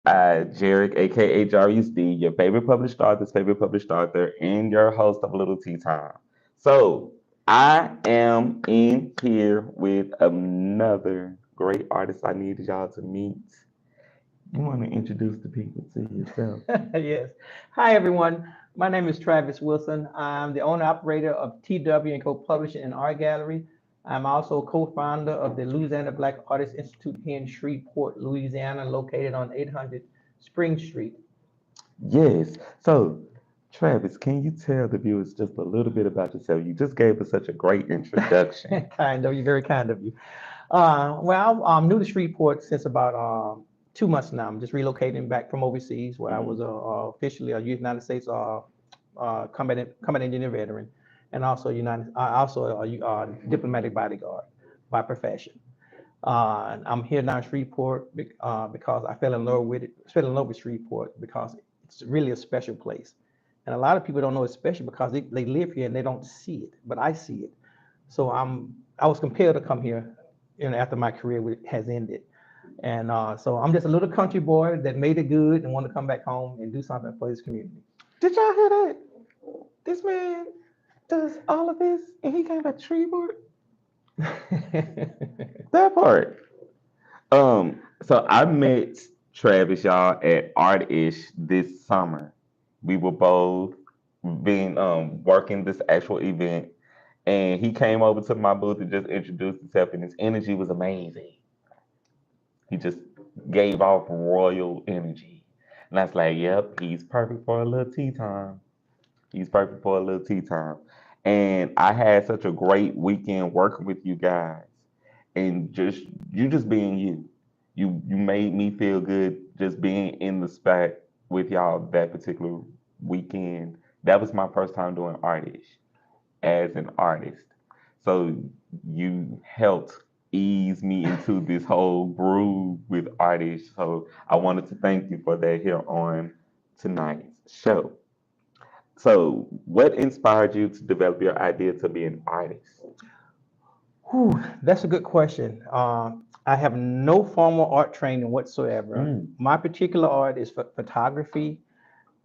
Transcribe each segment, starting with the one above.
Jarek, aka Jarius D, your favorite published author, and your host of Little Tea Time. So I am in here with another great artist I needed y'all to meet. You want to introduce the people to yourself? Yes. Hi, everyone. My name is Travis Wilson. I'm the owner operator of TW and Co. Publishing and Art Gallery. I'm also co-founder of the Louisiana Black Artists Institute here in Shreveport, Louisiana, located on 800 Spring Street. Yes. So, Travis, can you tell the viewers just a little bit about yourself? You just gave us such a great introduction. Kind of you, very kind of you. Well, I'm new to Shreveport since about 2 months now. I'm just relocating back from overseas, where I was Mhm. officially a United States combat engineer veteran, and also also a diplomatic bodyguard by profession. I'm here now in Shreveport because I fell in love with Shreveport because it's really a special place. And a lot of people don't know it's special because they live here and they don't see it, but I see it. So I was compelled to come here, after my career has ended. And so I'm just a little country boy that made it good and want to come back home and do something for his community. Did y'all hear that? This man does all of this and he came back to Shreveport? That part. So I met Travis, y'all, at Artish this summer. We were both being working this actual event, and he came over to my booth and just introduced himself, and his energy was amazing. He just gave off royal energy, and I was like, "Yep, he's perfect for a little tea time. He's perfect for a little tea time." And I had such a great weekend working with you guys, and just you just being you. You made me feel good just being in the spot with y'all that particular weekend. That was my first time doing artist as an artist. So you helped ease me into this whole groove with artists. So I wanted to thank you for that here on tonight's show. So, what inspired you to develop your idea to be an artist? Whew, that's a good question. I have no formal art training whatsoever. Mm, My particular art is photography.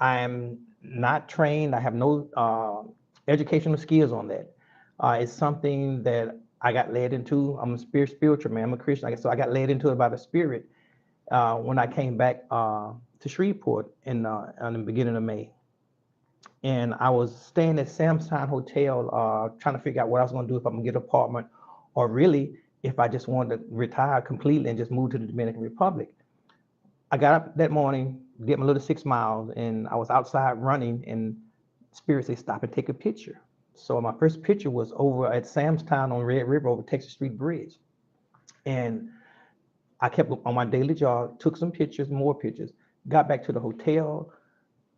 I am not trained. I have no educational skills on that. It's something that I got led into. I'm a spiritual man. I'm a Christian. So I got led into it by the Spirit when I came back to Shreveport in the beginning of May. And I was staying at Sam's Town Hotel, trying to figure out what I was going to do if I'm going to get an apartment, or really if I just wanted to retire completely and just move to the Dominican Republic. I got up that morning, did my little 6 miles, and I was outside running, and Spirit said, "Stop and take a picture." So my first picture was over at Sam's Town on Red River over Texas Street Bridge. And I kept on my daily jog, took some pictures, more pictures, got back to the hotel.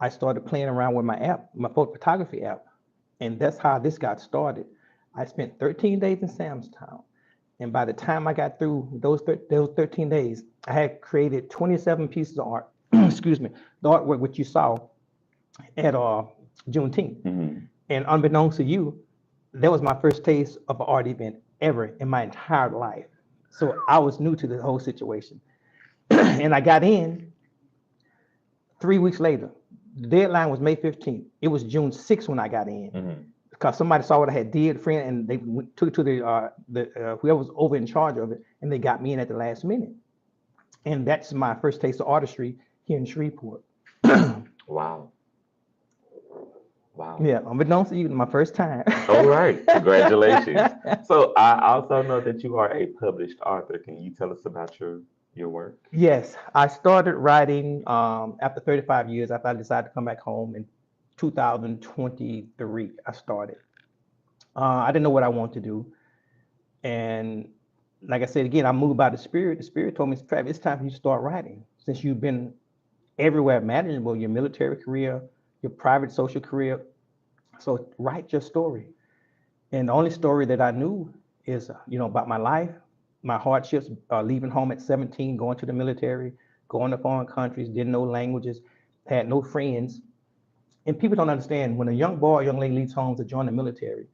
I started playing around with my app, my photography app. And that's how this got started. I spent 13 days in Sam's Town. And by the time I got through those 13 days, I had created 27 pieces of art. Excuse me, the artwork which you saw at Juneteenth. mhm. And unbeknownst to you, that was my first taste of an art event ever in my entire life. So I was new to the whole situation. And I got in 3 weeks later. The deadline was May 15th. It was June 6th when I got in Mhm. because somebody saw what I had did, friend, and they took it to the whoever was over in charge of it, and they got me in at the last minute. And that's my first taste of artistry here in Shreveport. Wow. Wow. Yeah, unbeknownst to you, my first time. All right. Congratulations. So I also know that you are a published author. Can you tell us about your work? Yes, I started writing after 35 years. After I decided to come back home in 2023, I started. I didn't know what I wanted to do. And like I said again, I moved by the Spirit. The Spirit told me, Travis, it's time for you to start writing. Since you've been everywhere imaginable, your military career, your private social career. So write your story. And the only story that I knew is, about my life, my hardships, leaving home at 17, going to the military, going to foreign countries, didn't know languages, had no friends. And people don't understand when a young boy or young lady leaves home to join the military,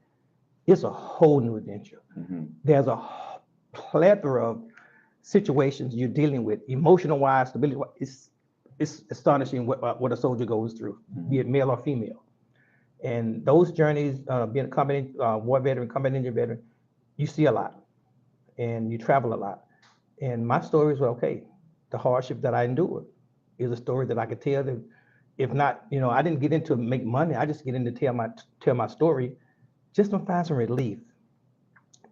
it's a whole new adventure. Mhm. There's a plethora of situations you're dealing with, emotional wise, stability wise. it's astonishing what a soldier goes through, be it Mhm. male or female. And those journeys, being a combat war veteran, combat injured veteran, you see a lot and you travel a lot. And my stories were okay. The hardship that I endured is a story that I could tell. That if not, I didn't get into make money. I just get in to tell my story, just to find some relief.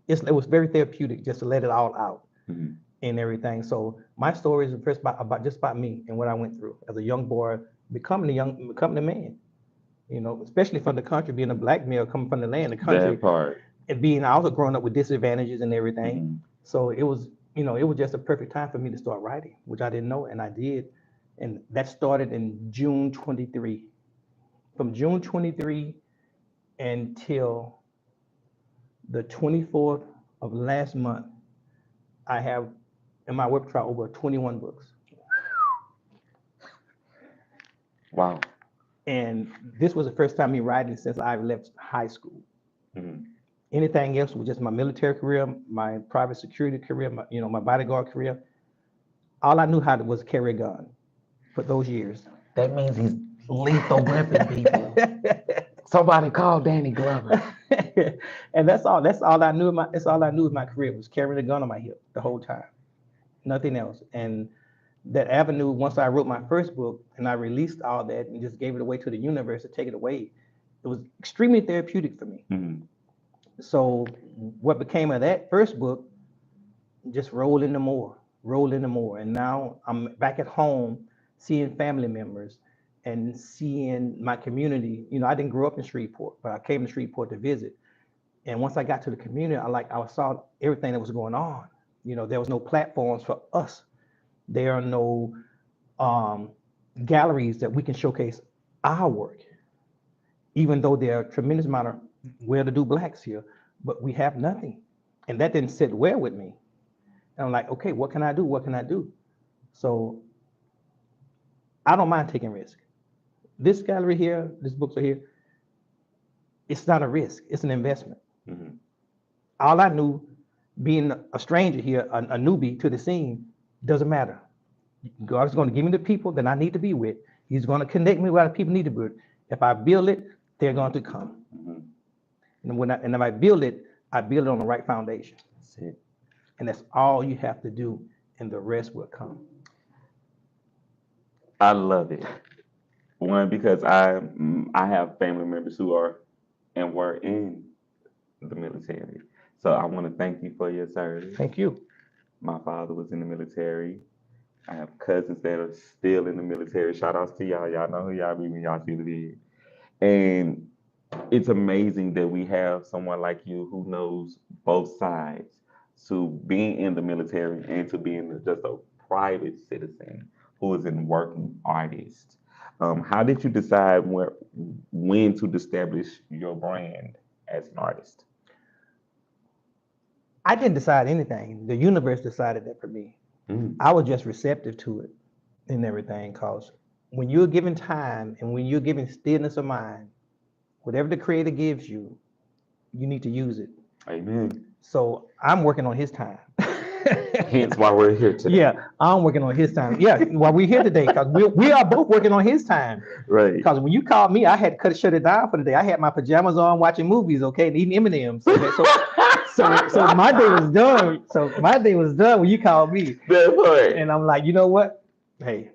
It was very therapeutic just to let it all out Mhm. and everything. So my story is first about just about me and what I went through as a young boy, becoming a man. Especially from the country, being a black male coming from the land, the country, That part. and being also growing up with disadvantages and everything. Mhm. So it was just a perfect time for me to start writing, which I didn't know, and I did. And that started in June 23. From June 23 until the 24th of last month, I have in my repertoire over 21 books. Wow. And this was the first time me writing since I've left high school. Mhm. Anything else was just my military career, my private security career, my bodyguard career. All I knew how to was carry a gun for those years. That means he's lethal weapon, people. Somebody call Danny Glover. And that's all I knew. That's all I knew in my career was carrying a gun on my hip the whole time, nothing else. And that avenue, once I wrote my first book and I released all that and just gave it away to the universe to take it away, it was extremely therapeutic for me. Mhm. So what became of that first book just rolled into more. And now I'm back at home seeing family members and seeing my community. I didn't grow up in Shreveport, but I came to Shreveport to visit. And once I got to the community, I saw everything that was going on. There was no platforms for us. There are no um, galleries that we can showcase our work, even though there are a tremendous amount of well-to-do blacks here, but we have nothing. And that didn't sit well with me. And I'm like, okay, what can I do? What can I do? So I don't mind taking risk. This gallery here, these books are here, it's not a risk, it's an investment. Mhm. All I knew, being a stranger here, a newbie to the scene, doesn't matter. God is going to give me the people that I need to be with. He's going to connect me with the people need to be with. If I build it, they're going to come. Mhm. And if I build it, I build it on the right foundation. That's it. And that's all you have to do, and the rest will come. I love it. One, because I have family members who are and were in the military. So I want to thank you for your service. Thank you. My father was in the military. I have cousins that are still in the military. Shout outs to y'all. Y'all know who y'all be when y'all see the vid. And it's amazing that we have someone like you who knows both sides, to being in the military and to being just a private citizen who is a working artist. How did you decide when to establish your brand as an artist? I didn't decide anything. The universe decided that for me. Mm. I was just receptive to it and everything. Cause when you're given time and when you're given stillness of mind, whatever the creator gives you, you need to use it. Amen. So I'm working on his time. Hence why we're here today. Yeah, I'm working on his time. Yeah, while we're here today, because we are both working on his time. Right. Because when you called me, I had to shut it down for the day. I had my pajamas on, watching movies, okay, and eating M&Ms. Okay, so my day was done. So my day was done when you called me, That part. and I'm like, you know what? Hey,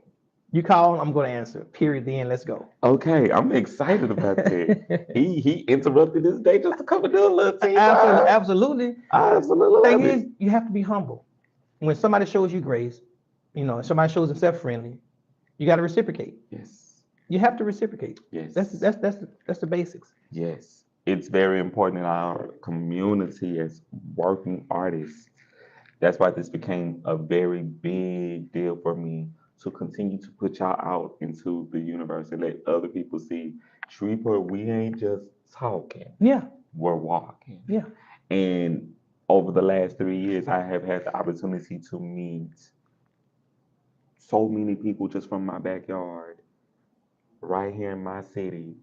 you call, I'm going to answer. Period. The end. Let's go. Okay, I'm excited about that. He interrupted his day just to come and do a little tea Absolutely, time. absolutely. I absolutely Thing love is, it. you have to be humble. When somebody shows you grace, somebody shows themselves friendly, you got to reciprocate. Yes, You have to reciprocate. yes, That's the basics. yes. It's very important in our community as working artists. That's why this became a very big deal for me, to continue to put y'all out into the universe and let other people see Shreveport, we ain't just talking, Yeah, we're walking. yeah. And over the last 3 years, I have had the opportunity to meet so many people just from my backyard, right here in my city,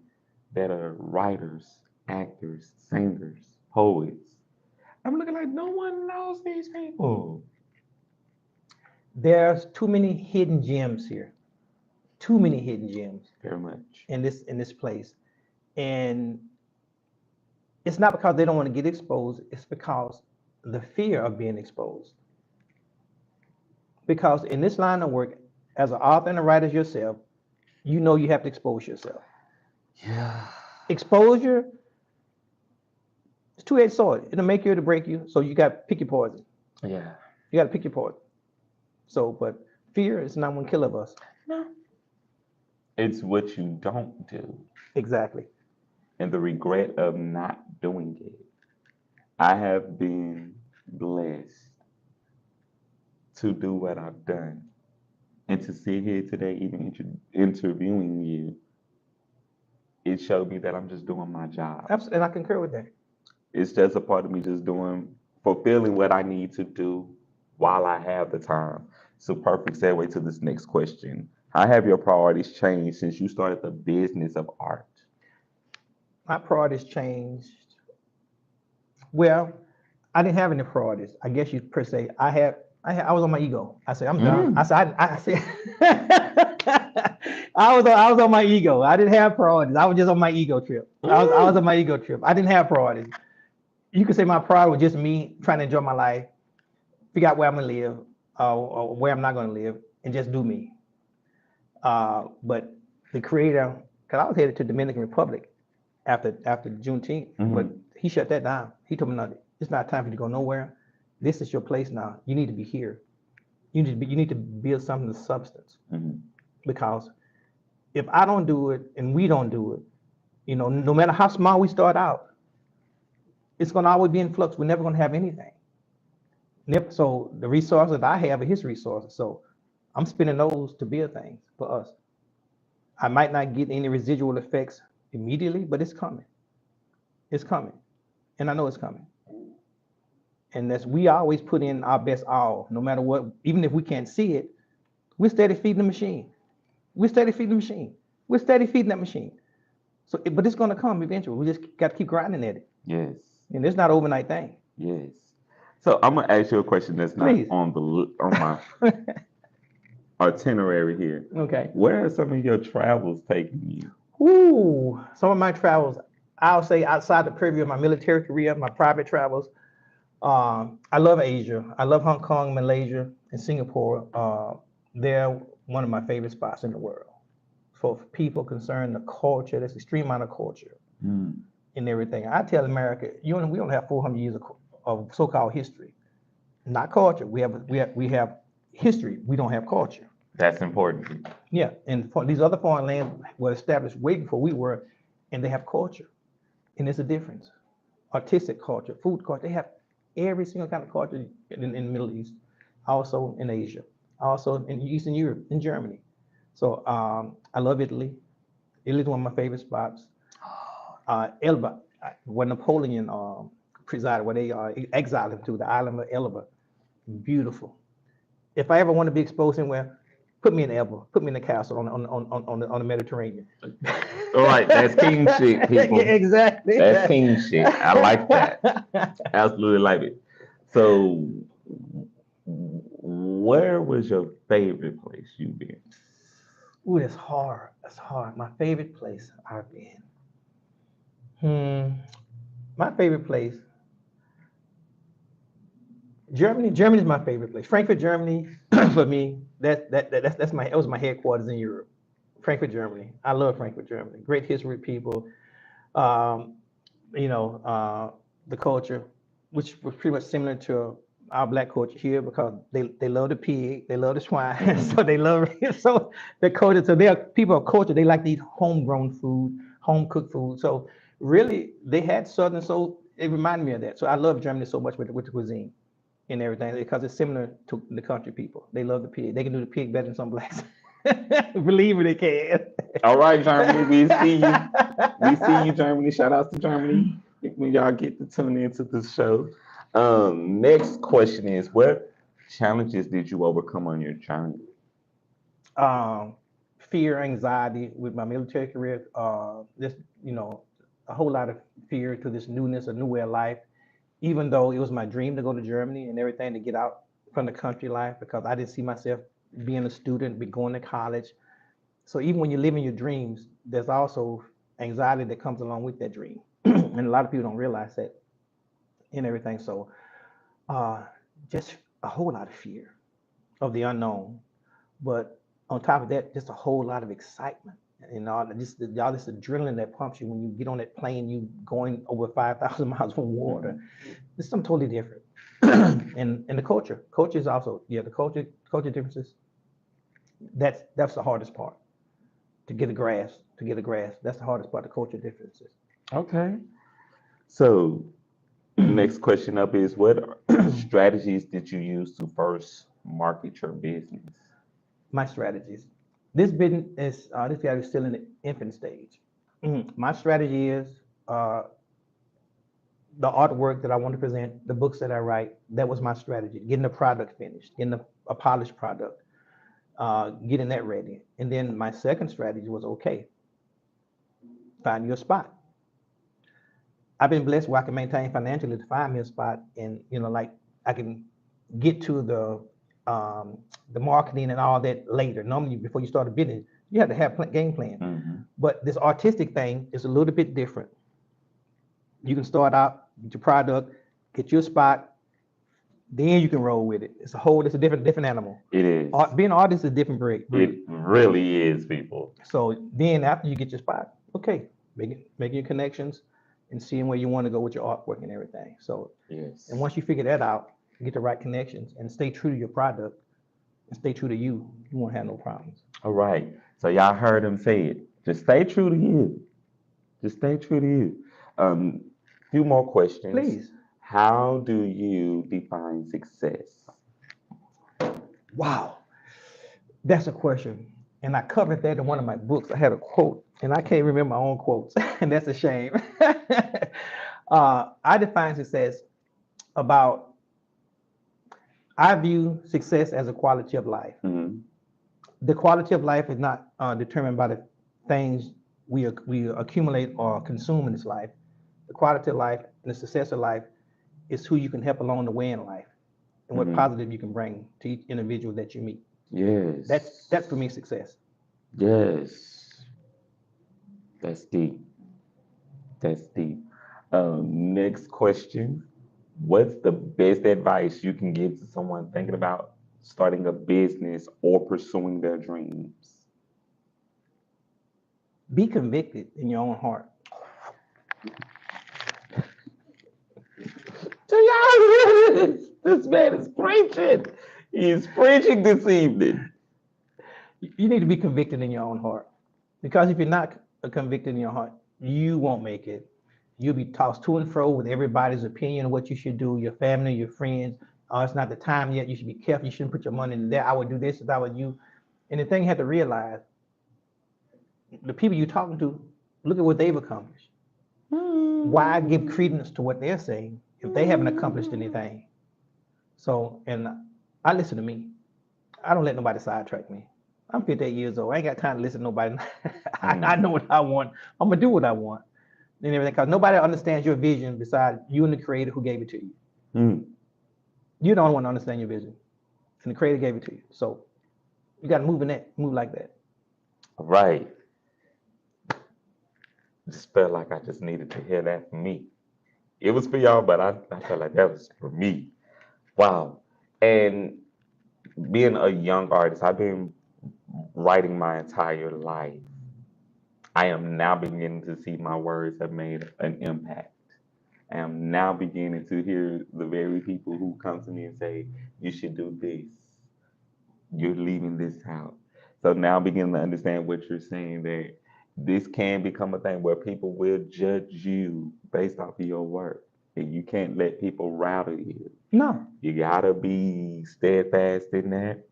that are writers, actors, singers, poets. I'm looking like no one knows these people. There's too many hidden gems here. too many hidden gems Very much. in this place. And it's not because they don't want to get exposed, it's because the fear of being exposed. Because in this line of work, as an author and a writer yourself, you know you have to expose yourself. Yeah. Exposure is two-edged sword. It'll make you, it'll break you. So you got to pick your poison. Yeah. You got to pick your poison. So, but fear is not one kill of us. No. It's what you don't do Exactly. and the regret of not doing it. I have been blessed to do what I've done and to sit here today, even interviewing you. It showed me that I'm just doing my job. Absolutely. And I concur with that. It's just a part of me just fulfilling what I need to do while I have the time. So, perfect segue to this next question. How have your priorities changed since you started the business of art? My priorities changed. Well, I didn't have any priorities. I guess you per se. I was on my ego. I said, I'm done. Mm. I said, I was on my ego. I didn't have priorities. I was just on my ego trip. I was Mm. on my ego trip. I didn't have priorities. You could say my priority was just me trying to enjoy my life, figure out where I'm gonna live, or where I'm not gonna live, and just do me. But the creator, because I was headed to Dominican Republic after Juneteenth, but Mhm. he shut that down. He told me, no, it's not time for you to go nowhere. This is your place now. You need to be here. You need to build something of substance. Mhm. Because if I don't do it and we don't do it, no matter how small we start out, it's gonna always be in flux. We're never gonna have anything. So the resources that I have are his resources. So I'm spending those to build things for us. I might not get any residual effects immediately, but it's coming. It's coming. And I know it's coming. And that's we always put in our best all, no matter what, even if we can't see it, we're steady feeding the machine. We're steady feeding the machine. We're steady feeding that machine. So, but it's gonna come eventually. We just got to keep grinding at it. Yes. And it's not an overnight thing. Yes. So I'm gonna ask you a question that's not Please. on my itinerary here. Okay. Where are some of your travels taking you? Ooh, some of my travels, I'll say outside the purview of my military career, my private travels. I love Asia. I love Hong Kong, Malaysia, and Singapore. They're one of my favorite spots in the world. For people concerned, the culture, there's extreme amount of culture Mm. in everything. I tell America, we don't have 400 years of so-called history, not culture. We have history. We don't have culture. That's important. Yeah, and these other foreign lands were established way before we were, and they have culture, and there's a difference. Artistic culture, food culture. They have every single kind of culture in the Middle East, also in Asia, also in Eastern Europe, in Germany. So I love Italy. Italy is one of my favorite spots. Elba, where Napoleon presided, where they exiled him to the island of Elba. Beautiful. If I ever want to be exposed anywhere, put me in Elba. Put me in the castle on the Mediterranean. All right, that's king shit, people. Yeah, exactly. That's king shit. I like that. Absolutely like it. So, where was your favorite place you've been? Ooh, that's hard. That's hard. My favorite place I've been. Hmm. My favorite place, Germany. Germany is my favorite place. Frankfurt, Germany, for me. That was my headquarters in Europe. Frankfurt, Germany. I love Frankfurt, Germany. Great history, people. Um, the culture, which was pretty much similar to our black culture here, because they love the pig, they love the swine, so they love so the culture. So they are people of culture. They like to eat homegrown food, home cooked food. So really, they had southern. So it reminded me of that. So I love Germany so much with the cuisine and everything because it's similar to the country people. They love the pig. They can do the pig better than some blacks. Believe me, they can. All right, Germany, we see you. We see you, Germany. Shout outs to Germany when y'all get to tune into this show. Next question is, what challenges did you overcome on your journey? um, Fear, anxiety with my military career. Just a whole lot of fear to this newness, a new way of life. Even though it was my dream to go to Germany and everything to get out from the country life, because I didn't see myself being a student, be going to college. So even when you're living your dreams, there's also anxiety that comes along with that dream. And a lot of people don't realize that and everything. So uh, just a whole lot of fear of the unknown. But on top of that, just a whole lot of excitement. And all y'all, this adrenaline that pumps you when you get on that plane, you going over 5,000 miles of water. It's something totally different. And the culture is also, yeah, the culture differences. That's the hardest part to get a grasp. That's the hardest part, the culture differences. Okay. So next question up is what strategies did you use to first market your business? My strategies. This business is this guy is still in the infant stage. My strategy is uh, the artwork that I want to present, the books that I write. That was my strategy. Getting the product finished, getting a polished product, getting that ready. And then my second strategy was okay, find your spot. I've been blessed where I can maintain financially to find me a spot, and like I can get to the marketing and all that later. Normally, before you start a business, you have to have game plan. Mm-hmm. But this artistic thing is a little bit different. You can start out with your product, get your spot, then you can roll with it. It's a different animal. It is. Being an artist is a different breed. It really is, people. So then after you get your spot, okay, making your connections and seeing where you want to go with your artwork and everything. So, Yes. and once you figure that out, get the right connections and stay true to your product and stay true to you, you won't have no problems. All right. So y'all heard him say it. Just stay true to you. Just stay true to you. Few more questions. Please. How do you define success? Wow, that's a question. And I covered that in one of my books. I had a quote, and I can't remember my own quotes, and that's a shame. I define success about, I view success as a quality of life. Mm-hmm. The quality of life is not determined by the things we accumulate or consume in this life. The quality of life and the success of life is who you can help along the way in life and what Mm-hmm. positive you can bring to each individual that you meet. Yes. That's for me success. Yes. That's deep. That's deep. Next question. What's the best advice you can give to someone thinking about starting a business or pursuing their dreams? Be convicted in your own heart. Do y'all hear this? This man is preaching. He is preaching this evening. You need to be convicted in your own heart. Because if you're not convicted in your heart, you won't make it. You'll be tossed to and fro with everybody's opinion of what you should do, your family, your friends. Oh, it's not the time yet. You should be careful. You shouldn't put your money in there. I would do this if I were you. And the thing you have to realize, the people you're talking to, look at what they've accomplished. Why give credence to what they're saying if they haven't accomplished anything? So, and I listen to me. I don't let nobody sidetrack me. I'm 58 years old. I ain't got time to listen to nobody. I know what I want. I'm gonna do what I want and everything. Because nobody understands your vision besides you and the creator who gave it to you. Mm. You're the only one to understand your vision, and the creator gave it to you. So you got to move like that. All right. Just felt like I just needed to hear that from me. It was for y'all, but I felt like that was for me. Wow. And being a young artist, I've been writing my entire life. I am now beginning to see my words have made an impact. I am now beginning to hear the very people who come to me and say, you should do this. You're leaving this out. So now I'm beginning to understand what you're saying, that this can become a thing where people will judge you based off of your work. And you can't let people rattle you. No, You gotta be steadfast in that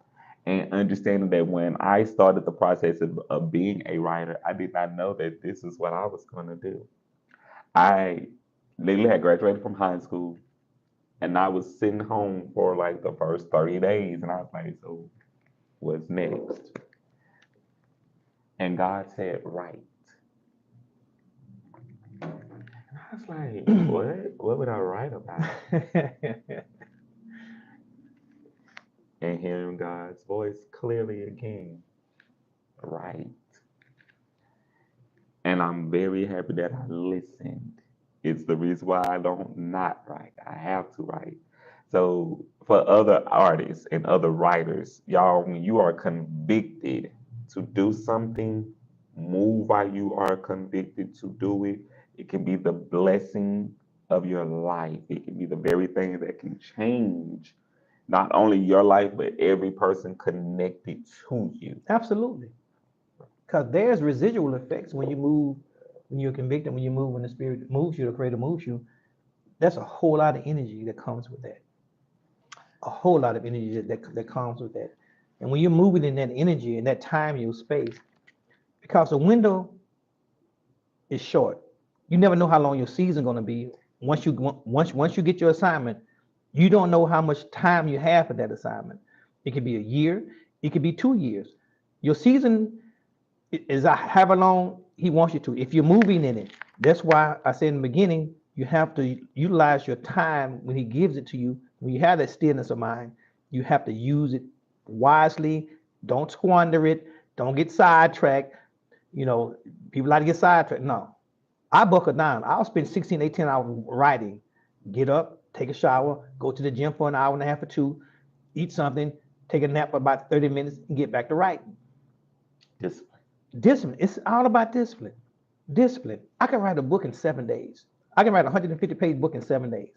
and understanding that when I started the process of being a writer, I did not know that this is what I was gonna do. I literally had graduated from high school and I was sitting home for like the first 30 days and I was like, so what's next? And God said, right. And I was like, what? What would I write about? And hearing God's voice clearly again, right. I'm very happy that I listened. It's the reason why I don't not write. I have to write. So for other artists and other writers, y'all, when you are convicted to do something, move while you are convicted to do it. It can be the blessing of your life. It can be the very thing that can change not only your life, but every person connected to you. Absolutely. Because there's residual effects when you move, when you're convicted, when you move, when the spirit moves you, the creator moves you. That's a whole lot of energy that comes with that. A whole lot of energy that comes with that. And when you're moving in that energy, in that time, your space, because the window is short. You never know how long your season going to be. Once you get your assignment, you don't know how much time you have for that assignment. It could be a year, it could be 2 years. Your season is however long he wants you to. If you're moving in it, that's why I said in the beginning, you have to utilize your time when he gives it to you. When you have that stillness of mind, you have to use it wisely. Don't squander it. Don't get sidetracked. You know, people like to get sidetracked. No, I buckle down. I'll spend 16, 18 hours writing. Get up, take a shower, go to the gym for an hour and a half or two, eat something, take a nap for about 30 minutes, and get back to writing. Discipline. Discipline. It's all about discipline. Discipline. I can write a book in 7 days. I can write a 150-page book in 7 days.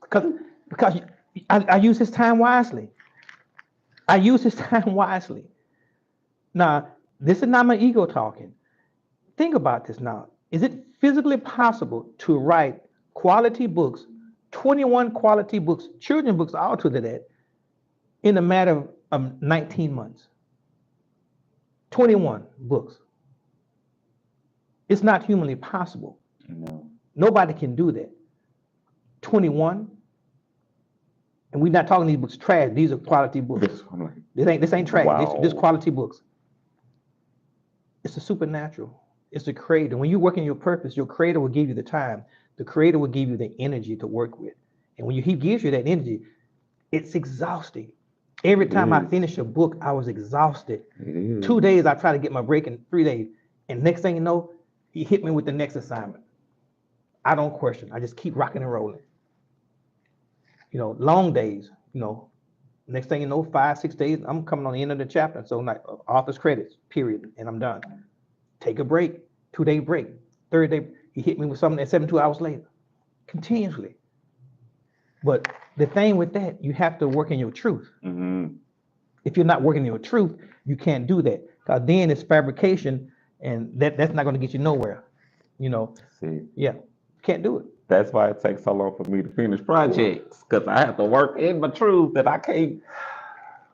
Because because I use his time wisely. I use his time wisely. Now, this is not my ego talking. Think about this now. Is it physically possible to write quality books, 21 quality books, children books, all to that, in a matter of 19 months? 21 books. It's not humanly possible. No. Nobody can do that. 21, and we're not talking these books trash. These are quality books. I'm like, This ain't trash. wow. This quality books. It's the supernatural. It's the creator. When you work in your purpose, your creator will give you the time. The creator will give you the energy to work with. And when he gives you that energy, it's exhausting. Every It time I is. finish a book, I was exhausted. It is. 2 days, I try to get my break in 3 days. And next thing you know, he hit me with the next assignment. I don't question. I just keep rocking and rolling. You know, long days, you know, next thing you know, 5, 6 days, I'm coming on the end of the chapter. So like author's credits, period, and I'm done. Take a break, 2 day break. Third day, he hit me with something at 72 hours later, continuously. But the thing with that, you have to work in your truth. Mm-hmm. If you're not working in your truth, you can't do that. Because then it's fabrication, and that's not going to get you nowhere. You know, See, yeah, can't do it. that's why it takes so long for me to finish projects because I have to work in my truth and I can't.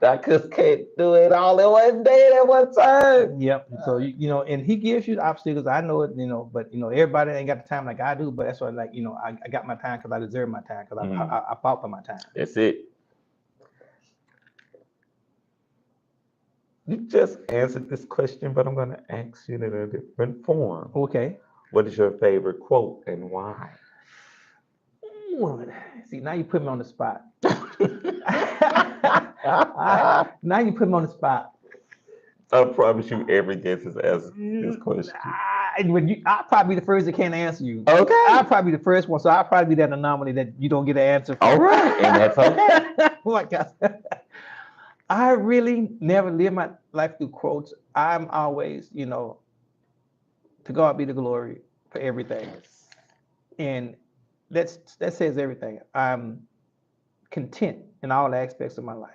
I just can't do it all in one day at one time. Yep. So you know, and he gives you the obstacles. I know it, you know, but you know, everybody ain't got the time like I do. But that's why, like, you know, I got my time because I deserve my time because I fought for my time. That's it. You just answered this question, but I'm going to ask you in a different form. Okay. What is your favorite quote and why? Ooh, see, now you put me on the spot. Now you put me on the spot. I promise you, every guest has asked this question. I'll probably be the first that can't answer you. Okay. I'll probably be the first one, so I'll probably be that anomaly that you don't get an answer for. All right, and that's okay. Oh my God. I really never live my life through quotes. I'm always, you know, to God be the glory for everything. And that says everything. I'm content in all aspects of my life.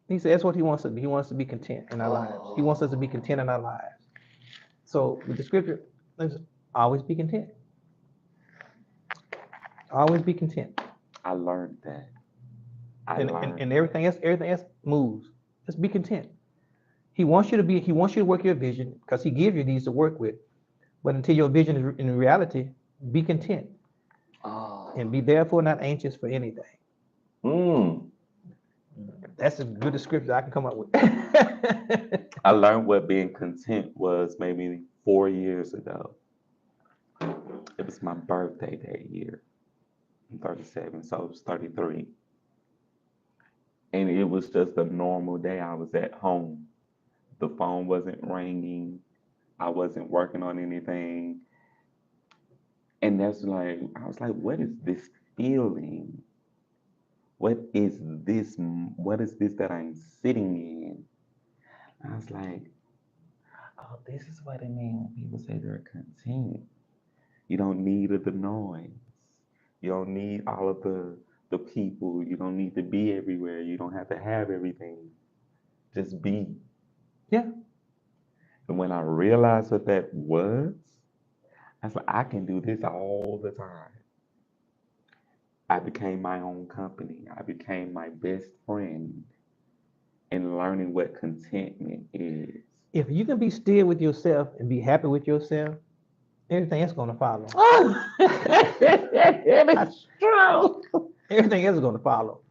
He said that's what he wants us to be. He wants us to be content in our lives. He wants us to be content in our lives. So with the scripture, let's always be content. Always be content. I learned that. And everything else moves. Just be content. He wants you to work your vision because he gives you these to work with. But until your vision is in reality, be content. Oh. And be therefore not anxious for anything. Mm. That's as good a scripture I can come up with. I learned what being content was maybe 4 years ago. It was my birthday that year. I'm 37, so it was 33. And it was just a normal day. I was at home. The phone wasn't ringing. I wasn't working on anything. And that's like, I was like, what is this feeling? What is this? What is this that I'm sitting in? I was like, oh, this is what it means when people say they're content. You don't need the noise. You don't need all of the people. You don't need to be everywhere. You don't have to have everything. Just be. Yeah. And when I realized what that was, I was like, I can do this all the time. I became my own company. I became my best friend in learning what contentment is. If you can be still with yourself and be happy with yourself, everything else is going to follow. It's true. Everything else is going to follow.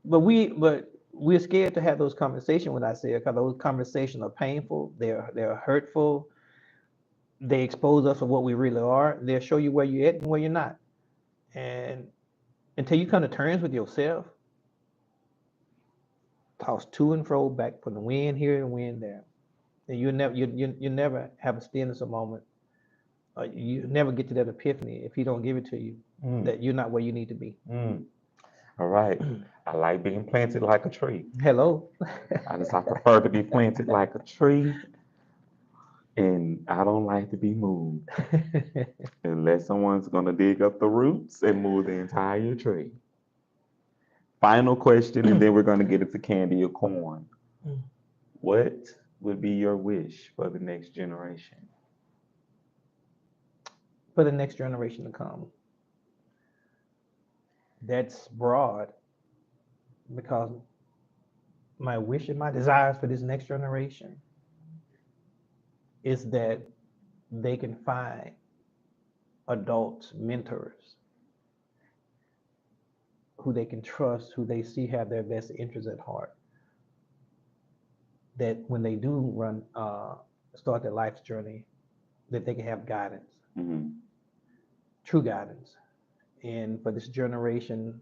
But we're scared to have those conversations with ourselves because those conversations are painful. They're hurtful. They expose us of what we really are. They'll show you where you're at and where you're not. And until you come to terms with yourself, toss to and fro back from the wind here and wind there, and you never have a stillness a moment. You never get to that epiphany if he don't give it to you that you're not where you need to be. All right. I like being planted like a tree. Hello. I prefer to be planted like a tree, and I don't like to be moved unless someone's gonna dig up the roots and move the entire tree. Final question, and then we're gonna get into candy or corn. What would be your wish for the next generation? For the next generation to come. That's broad because my wish and my desires for this next generation is that they can find adults, mentors who they can trust, who they see have their best interests at heart. That when they do start their life's journey, that they can have guidance, true guidance. And for this generation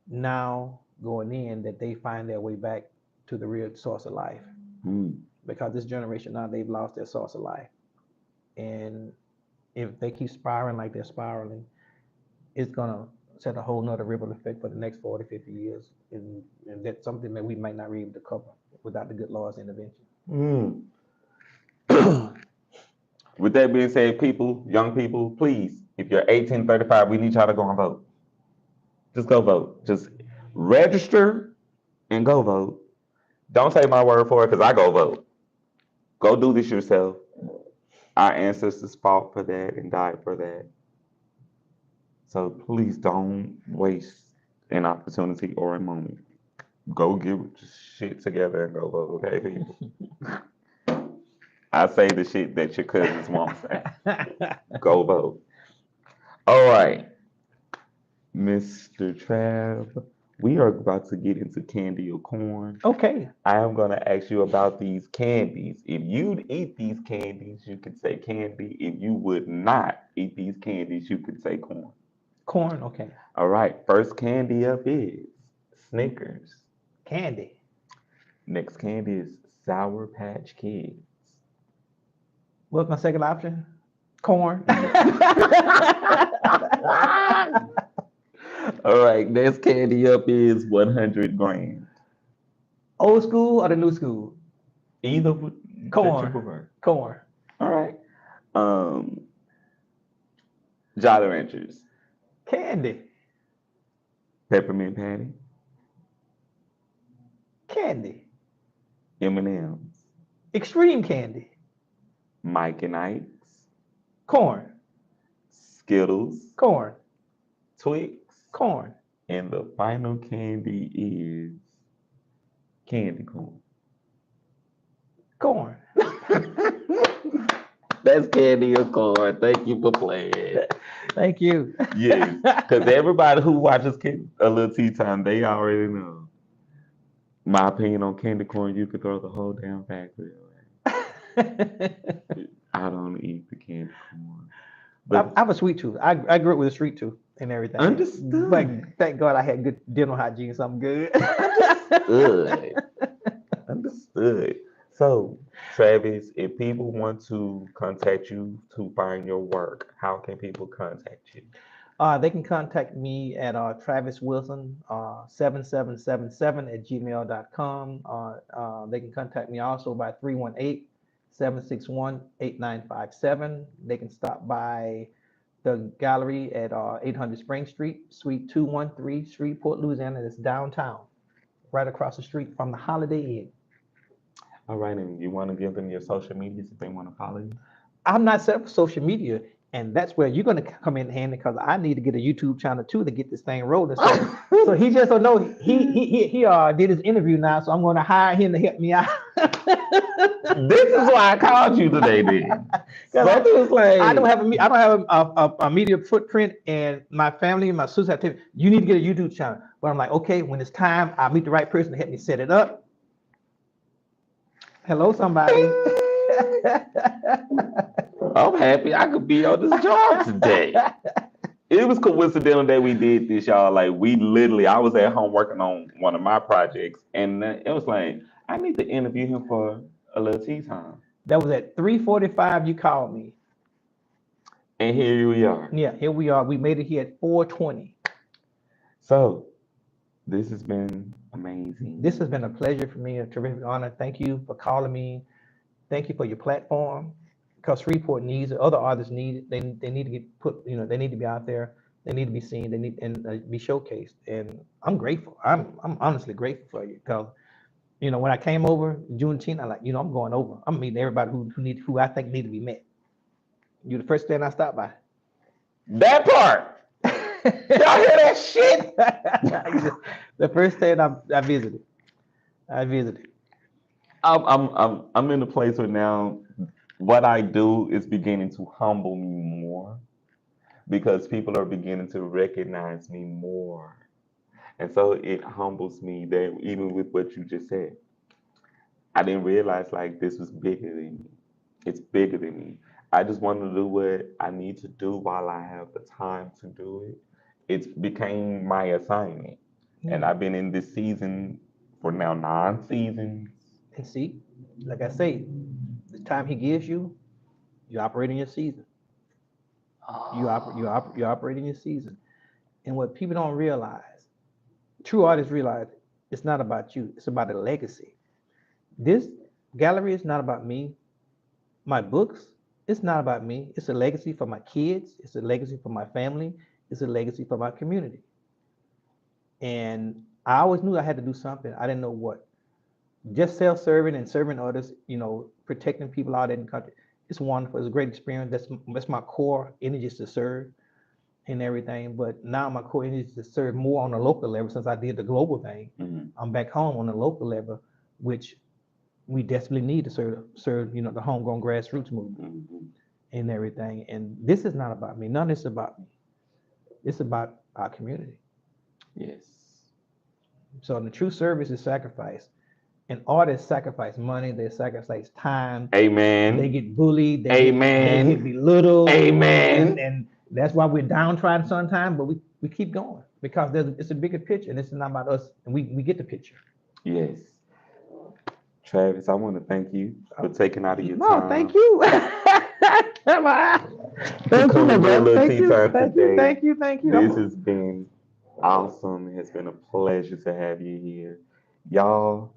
now going in, that they find their way back to the real source of life. Because this generation now, they've lost their source of life. And if they keep spiraling like they're spiraling, it's going to set a whole nother ripple effect for the next 40, 50 years. And that's something that we might not be able to cover without the good Lord's intervention. With that being said, people, young people, please, if you're 18, 35, we need y'all to go and vote. Just go vote. Just register and go vote. Don't take my word for it because I go vote. Go do this yourself. Our ancestors fought for that and died for that. So please don't waste an opportunity or a moment. Go get shit together and go vote, okay, people? I say the shit that your cousins won't say. Go vote. All right, Mr. Trav, we are about to get into candy or corn. Okay. I am going to ask you about these candies. If you'd eat these candies, you could say candy. If you would not eat these candies, you could say corn. Corn, okay. All right, first candy up is Snickers. Candy. Next candy is Sour Patch Kids. What's my second option? Corn. All right, next candy up is 100 grams. Old school or the new school? Either Corn. that you prefer. Corn. All right. Jolly Ranchers. Candy. Peppermint Patty. Candy. M&M's. Extreme candy. Mike and Ike's. Corn. Skittles. Corn. Twix. Corn. And the final candy is candy corn. Corn. That's candy or corn. Thank you for playing. Thank you. Yes, because everybody who watches A Lil Tea Time, they already know. My opinion on candy corn, you could throw the whole damn factory away. I don't eat the candy corn. But I have a sweet tooth. I grew up with a sweet tooth and everything. Understood. But thank God I had good dental hygiene, so I'm good. Understood. Understood. So, Travis, if people want to contact you to find your work, how can people contact you? They can contact me at Travis Wilson 7777 at gmail.com. They can contact me also by 318-761-8957. They can stop by the gallery at 800 Spring Street, Suite 213, Shreveport, Louisiana. That's downtown, right across the street from the Holiday Inn. All right, and you want to give them your social medias if they want to follow you? I'm not set up for social media, and that's where you're going to come in handy because I need to get a YouTube channel too to get this thing rolling. So he just don't know he did his interview now, so I'm going to hire him to help me out. This is why I called you today, then. Something was I don't like, have I don't have a media footprint, and my family and my sister have to. You need to get a YouTube channel. But I'm like, okay, when it's time, I'll meet the right person to help me set it up. Hello, somebody. I'm happy I could be on this job today. It was coincidental that we did this, y'all. Like, we literally, I was at home working on one of my projects, and it was like, I need to interview him for a little tea time. That was at 3:45. You called me. And here we are. Yeah, here we are. We made it here at 4:20. So, this has been amazing. This has been a pleasure for me, a terrific honor. Thank you for calling me. Thank you for your platform. Because Shreveport needs it, other artists need it. They need to get put, they need to be out there. They need to be seen. They need and be showcased. And I'm grateful. I'm honestly grateful for you because when I came over Juneteenth, I like I'm going over. I'm meeting everybody who I think need to be met. You're the first thing I stopped by. That part. Y'all hear that shit? The first thing I visited. I visited. I'm in a place where now what I do is beginning to humble me more because people are beginning to recognize me more. And so it humbles me that even with what you just said, I didn't realize like this was bigger than me. It's bigger than me. I just want to do what I need to do while I have the time to do it. It's became my assignment. And I've been in this season for now 9 seasons. And see, like I say, the time he gives you, you operate in your season. You operate in your season. And what people don't realize, true artists realize, it's not about you. It's about a legacy. This gallery is not about me. My books, it's not about me. It's a legacy for my kids. It's a legacy for my family. It's a legacy for my community. And I always knew I had to do something. I didn't know what. Just self-serving and serving others, protecting people out in the country. It's wonderful. It's a great experience. That's my core energy is to serve and everything. But now my core energy is to serve more on a local level since I did the global thing. Mm-hmm. I'm back home on the local level, which we desperately need to serve the homegrown grassroots movement and everything. And this is not about me. None of this is about me. It's about our community. Yes. So the true service is sacrifice. And artists sacrifice money, they sacrifice time. Amen. They get bullied, Amen. they get belittled. Amen. And that's why we're downtrodden sometimes, but we keep going because it's a bigger picture and it's not about us, and we get the picture. Yes. Travis, I want to thank you for taking out of your time. No, thank you. Come on. Thank you, Lil Tea Time today. Thank you. This has been awesome. It has been a pleasure to have you here. Y'all,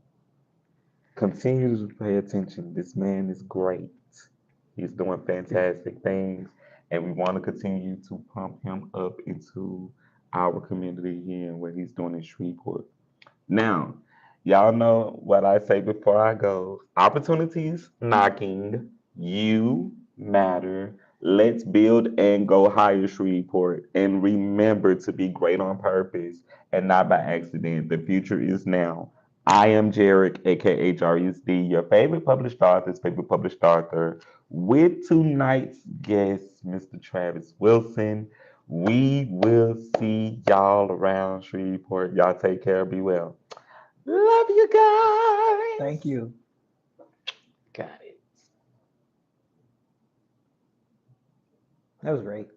continue to pay attention. This man is great. He's doing fantastic things, and we want to continue to pump him up into our community here and what he's doing in Shreveport. Now, y'all know what I say before I go. Opportunities knocking. You matter. Let's build and go higher, Shreveport. And remember to be great on purpose and not by accident. The future is now. I am Jarek, aka JRUSD, your favorite published author's favorite published author, with tonight's guest, Mr. Travis Wilson. We will see y'all around Shreveport. Y'all take care. Be well. Love you guys. Thank you. Got it. That was great.